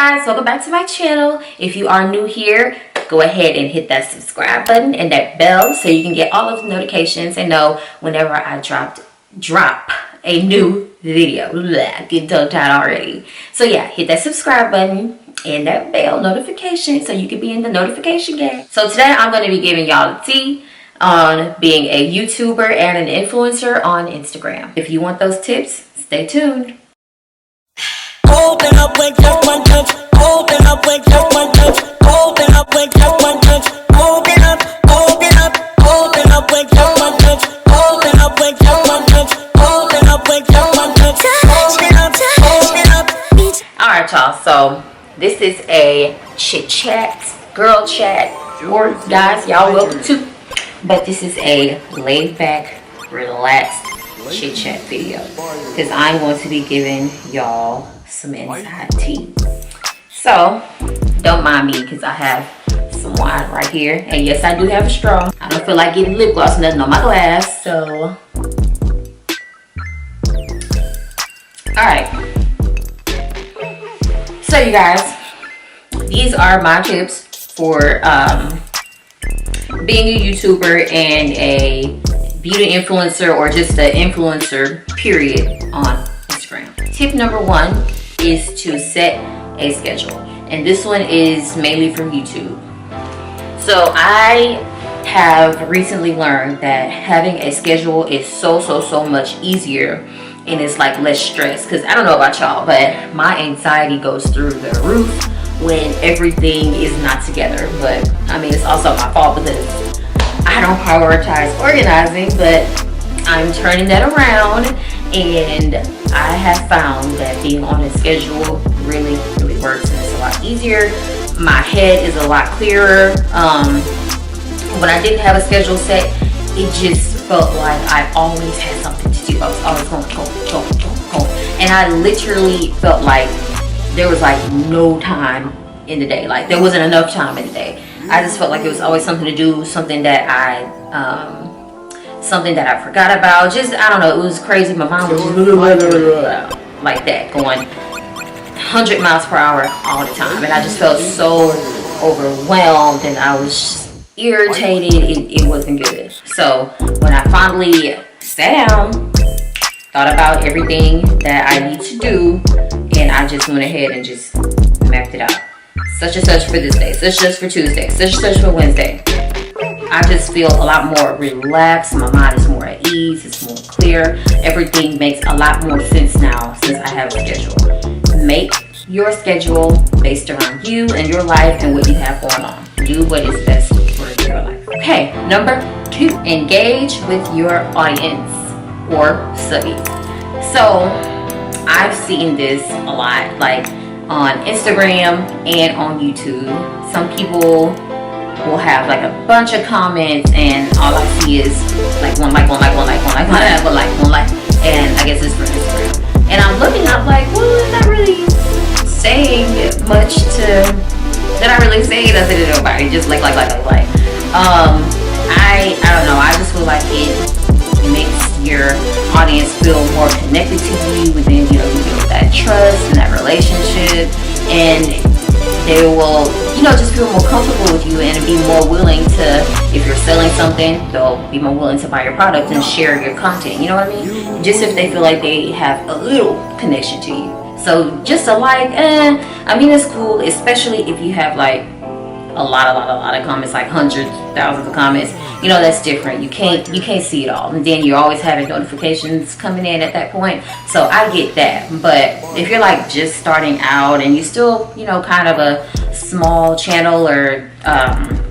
guys, welcome back to my channel. If you are new here, go ahead and hit that subscribe button and that bell so you can get all of the notifications and know whenever I drop a new video. Getting tongue tied already. So yeah, hit that subscribe button and that bell notification so you can be in the notification game. So today I'm going to be giving y'all the tea on being a YouTuber and an influencer on Instagram. If you want those tips, stay tuned. Open up with just one touch. Open up with just one touch. Open up with just one touch. Open up, open up, open up with just one touch. Open up with just one touch. Open up with just one touch. Open up, open up. Alright y'all, so this is a chit chat, girl chat, or guys, y'all welcome to. But this is a laid back, relaxed chit chat video because I'm going to be giving y'all some inside tea. So don't mind me because I have some wine right here, and yes, I do have a straw. I don't feel like getting lip gloss, nothing on my glass. So all right, so you guys, these are my tips for being a YouTuber and a beauty influencer, or just an influencer period on Instagram. Tip number one is to set a schedule, and this one is mainly from YouTube. So I have recently learned that having a schedule is so much easier, and it's like less stress. Because I don't know about y'all, but my anxiety goes through the roof when everything is not together. But I mean, it's also my fault because I don't prioritize organizing, but I'm turning that around, and I have found that being on a schedule really works, and it's a lot easier. My head is a lot clearer. When I didn't have a schedule set, it just felt like I always had something to do. I was always going, go. And I literally felt like there was like no time in the day. Like there wasn't enough time in the day. I just felt like it was always something to do, something that I forgot about. Just, I don't know, it was crazy. My mind was like that, going 100 miles per hour all the time, and I just felt so overwhelmed, and I was just irritated. It wasn't good. So when I finally sat down, thought about everything that I need to do, and I just went ahead and just mapped it out. Such and such for this day, such and such for Tuesday, such and such for Wednesday. I just feel a lot more relaxed. My mind is more at ease. It's more clear. Everything makes a lot more sense now since I have a schedule. Make your schedule based around you and your life and what you have going on. Do what is best for your life. Okay, number two, engage with your audience or subbies. So I've seen this a lot, like on Instagram and on YouTube. Some people will have like a bunch of comments, and all I see is like one like, and I guess it's for Instagram. And I'm looking, I'm like, well, it's not really saying much to, did I really say nothing to nobody? Just like. I don't know, I just feel like it makes your audience feel more connected to you, and then you build that trust and that relationship, and they will just feel more comfortable with you and be more willing to, if you're selling something, they'll be more willing to buy your product and share your content, you know what I mean? Just if they feel like they have a little connection to you. So just a like, I mean, it's cool, especially if you have like a lot of comments, like hundreds, thousands of comments. That's different. You can't see it all, and then you're always having notifications coming in at that point. So I get that. But if you're like just starting out and you still kind of a small channel, or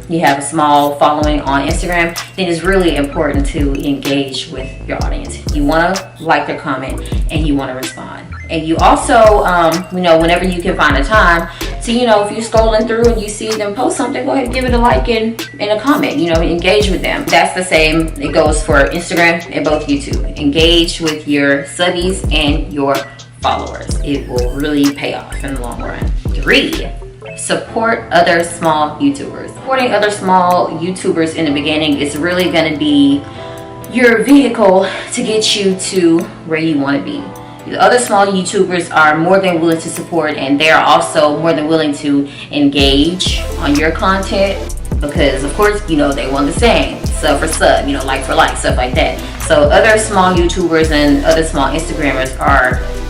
you have a small following on Instagram, then it's really important to engage with your audience. You want to like their comment and you want to respond. And you also, whenever you can find a time to, if you're scrolling through and you see them post something, go ahead and give it a like and a comment, engage with them. That's the same, it goes for Instagram and both YouTube. Engage with your subbies and your followers. It will really pay off in the long run. 3, support other small YouTubers. Supporting other small YouTubers in the beginning is really going to be your vehicle to get you to where you want to be. The other small YouTubers are more than willing to support, and they are also more than willing to engage on your content, because of course, you know, they want the same, sub for sub, you know, like for like, stuff like that. So other small YouTubers and other small Instagrammers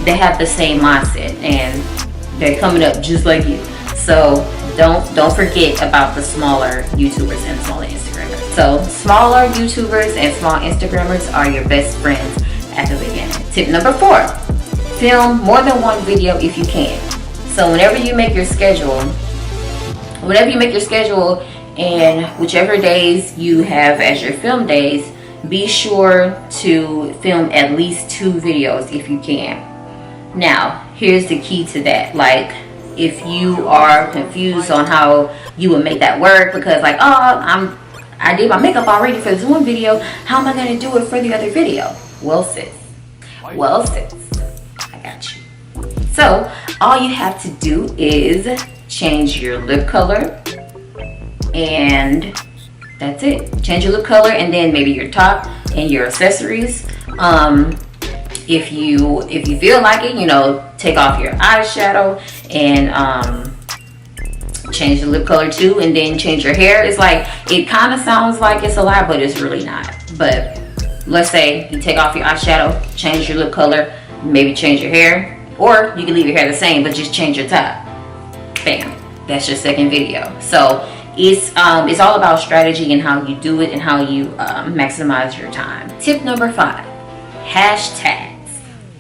they have the same mindset, and they're coming up just like you. So don't forget about the smaller YouTubers and smaller Instagrammers. So smaller YouTubers and small Instagrammers are your best friends at the beginning. Tip number 4, film more than one video if you can. So whenever you make your schedule, and whichever days you have as your film days, be sure to film at least 2 videos if you can. Now, here's the key to that. Like, if you are confused on how you would make that work, because like, oh, I did my makeup already for this one video, how am I going to do it for the other video? Well, sis, I got you. So all you have to do is change your lip color, and that's it. Change your lip color, and then maybe your top and your accessories. If you feel like it, you know, take off your eyeshadow and change the lip color too, and then change your hair. It's like, it kind of sounds like it's a lot, but it's really not. But let's say you take off your eyeshadow, change your lip color, maybe change your hair, or you can leave your hair the same but just change your top. Bam, that's your second video. So it's all about strategy and how you do it and how you maximize your time. Tip number 5, hashtags.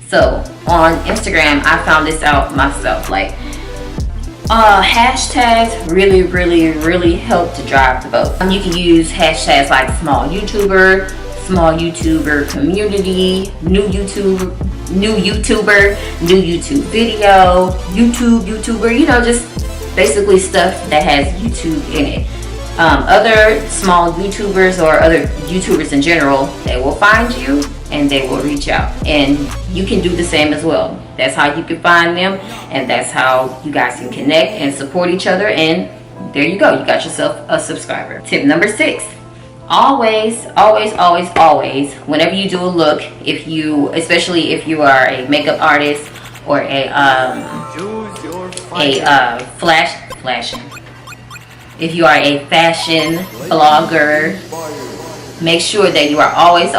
So on Instagram, I found this out myself. Like, hashtags really help to drive the boat. You can use hashtags like small YouTuber community, new YouTuber, new YouTube video, YouTuber, you know, just basically stuff that has YouTube in it. Other small YouTubers or other YouTubers in general, they will find you and they will reach out, and you can do the same as well. That's how you can find them, and that's how you guys can connect and support each other, and there you go, you got yourself a subscriber. Tip number 6, always, whenever you do a look, especially if you are a makeup artist or if you are a fashion blogger, make sure that you are always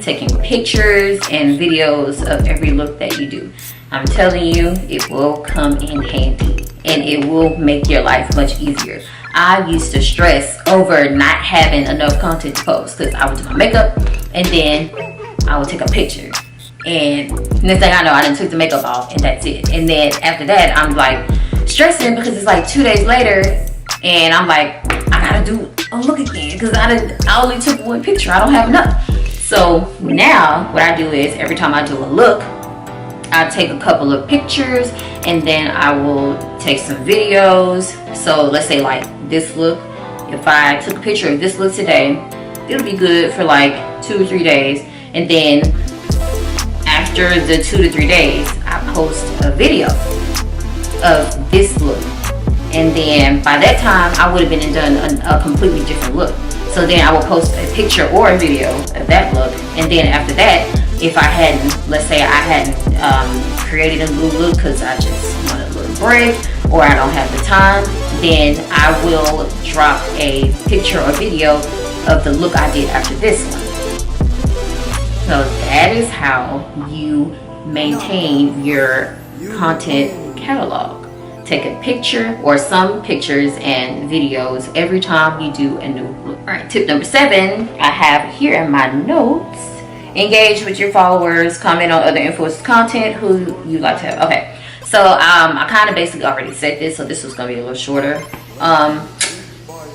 taking pictures and videos of every look that you do. I'm telling you, it will come in handy, and it will make your life much easier. I used to stress over not having enough content to post, because I would do my makeup and then I would take a picture, and next thing I know, I done took the makeup off and that's it. And then after that, I'm like stressing because it's like 2 days later, and I'm like, I gotta do a look again because I only took 1 picture. I don't have enough. So now what I do is, every time I do a look, I take a couple of pictures and then I will take some videos. So let's say like this look, if I took a picture of this look today, it'll be good for like 2 or 3 days, and then after the 2 to 3 days, I post a video of this look, and then by that time I would have been and done a completely different look. So then I will post a picture or a video of that look, and then after that, if I hadn't, let's say I hadn't created a new look because I just want a little break or I don't have the time, then I will drop a picture or video of the look I did after this one. So that is how you maintain your content catalog. Take a picture or some pictures and videos every time you do a new look. All right, tip number 7, I have here in my notes. Engage with your followers, comment on other influencers' content who you like to have. Okay, so I kind of basically already said this, so this was gonna be a little shorter.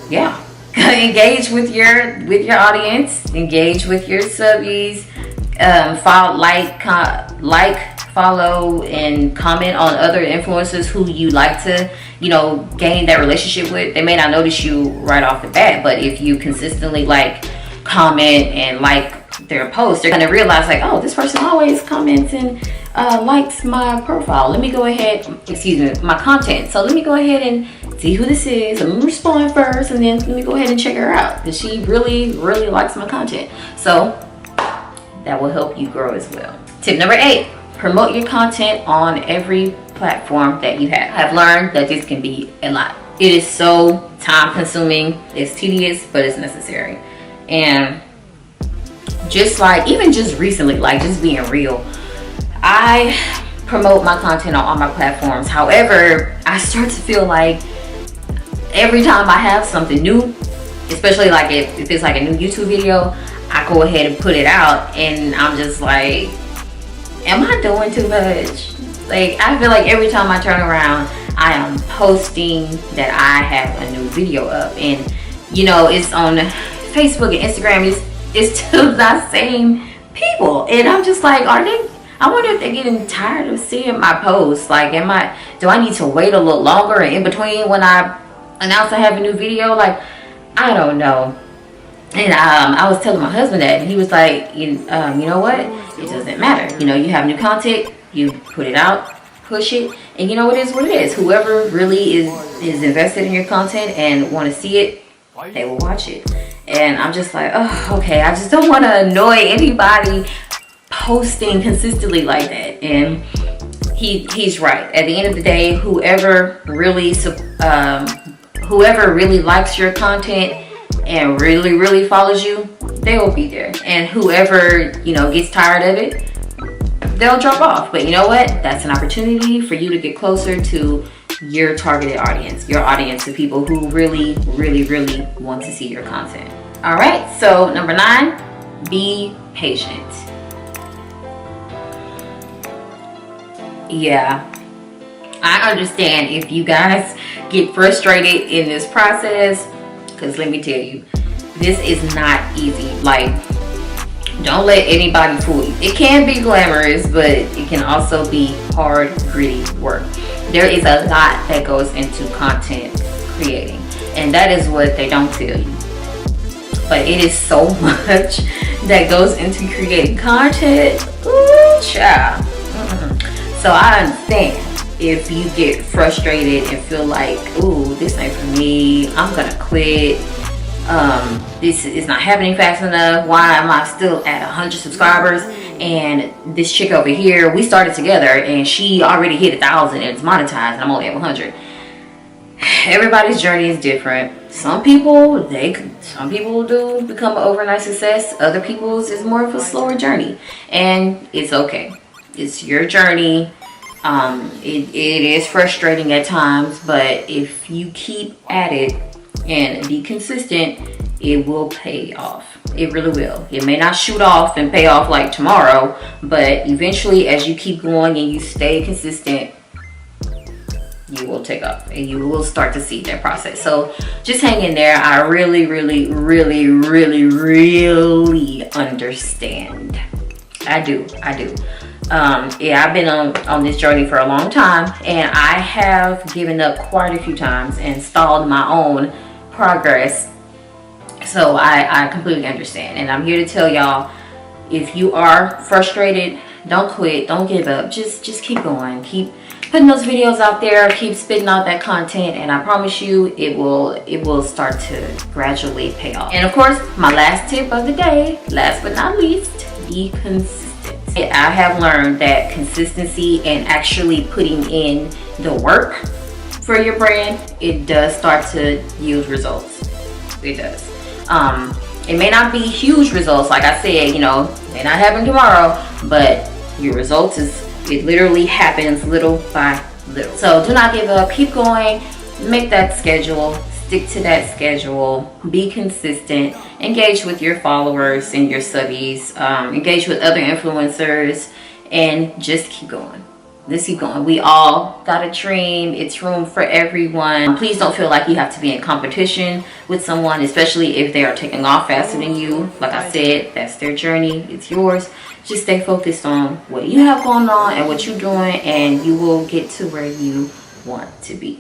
Yeah, engage with your audience, engage with your subbies, follow, and comment on other influencers who you like to, you know, gain that relationship with. They may not notice you right off the bat, but if you consistently like, comment, and like their posts, they're gonna realize like, oh, this person always comments and likes my profile. Let me go ahead, my content. So let me go ahead and see who this is. Let me respond first, and then let me go ahead and check her out, because she really likes my content. So that will help you grow as well. Tip number 8, promote your content on every platform that you have. I've learned that this can be a lot. It is so time consuming, it's tedious, but it's necessary. And just like, even just recently, like just being real, I promote my content on all my platforms. However, I start to feel like every time I have something new, especially like if it's like a new YouTube video, I go ahead and put it out and I'm just like, am I doing too much? Like, I feel like every time I turn around, I am posting that I have a new video up, and you know, it's on Facebook and Instagram. It's still the same people, and I'm just like, I wonder if they're getting tired of seeing my posts. Like, do I need to wait a little longer in between when I announce I have a new video? Like, I don't know. And I was telling my husband that, and he was like, you know what? It doesn't matter. You know, you have new content, you put it out, push it, and you know, it is what it is. Whoever really is invested in your content and want to see it, they will watch it. And I'm just like, oh, okay. I just don't want to annoy anybody posting consistently like that. And he's right. At the end of the day, whoever really likes your content and really follows you, they will be there. And whoever, you know, gets tired of it, they'll drop off. But you know what? That's an opportunity for you to get closer to your targeted audience, your audience of people who really want to see your content. All right, so number 9, be patient. Yeah, I understand if you guys get frustrated in this process, because let me tell you, this is not easy. Like, don't let anybody fool you. It can be glamorous, but it can also be hard, gritty work. There is a lot that goes into content creating, and that is what they don't tell you. But it is so much that goes into creating content. Ooh, child. So I understand if you get frustrated and feel like, ooh, this ain't for me, I'm gonna quit. This is not happening fast enough. Why am I still at 100 subscribers? And this chick over here, we started together and she already hit 1,000 and it's monetized and I'm only at 100. Everybody's journey is different. Some people do become an overnight success. Other people's is more of a slower journey, and it's okay. It's your journey. It is frustrating at times, but if you keep at it and be consistent, it will pay off. It really will. It may not shoot off and pay off like tomorrow, but eventually, as you keep going and you stay consistent, you will take off and you will start to see that process. So just hang in there. I really understand. I do. Yeah, I've been on this journey for a long time, and I have given up quite a few times and stalled my own progress. So I completely understand, and I'm here to tell y'all, if you are frustrated, don't quit, don't give up. Just keep going, keep putting those videos out there, keep spitting out that content, and I promise you it will start to gradually pay off. And of course, my last tip of the day, last but not least, be consistent. I have learned that consistency and actually putting in the work for your brand, it does start to yield results. It does. It may not be huge results, like I said, you know, may not happen tomorrow, but your results it literally happens little by little. So do not give up, keep going, make that schedule, stick to that schedule, be consistent, engage with your followers and your subbies, engage with other influencers, and just keep going. Let's keep going. We all got a dream. It's room for everyone. Please don't feel like you have to be in competition with someone, especially if they are taking off faster than you. Like I said, that's their journey. It's yours. Just stay focused on what you have going on and what you're doing, and you will get to where you want to be.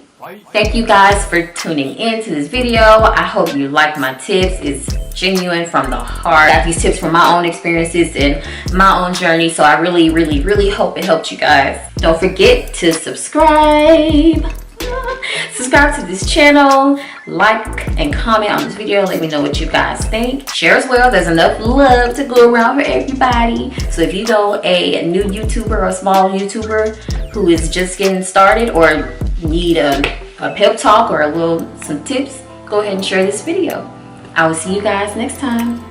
Thank you guys for tuning in to this video. I hope you like my tips. It's genuine from the heart. I got these tips from my own experiences and my own journey, so I really hope it helped you guys. Don't forget to subscribe subscribe to this channel, like and comment on this video. Let me know what you guys think. Share as well. There's enough love to go around for everybody. So if you know a new YouTuber or a small YouTuber who is just getting started or need a pep talk or some tips, go ahead and share this video. I will see you guys next time.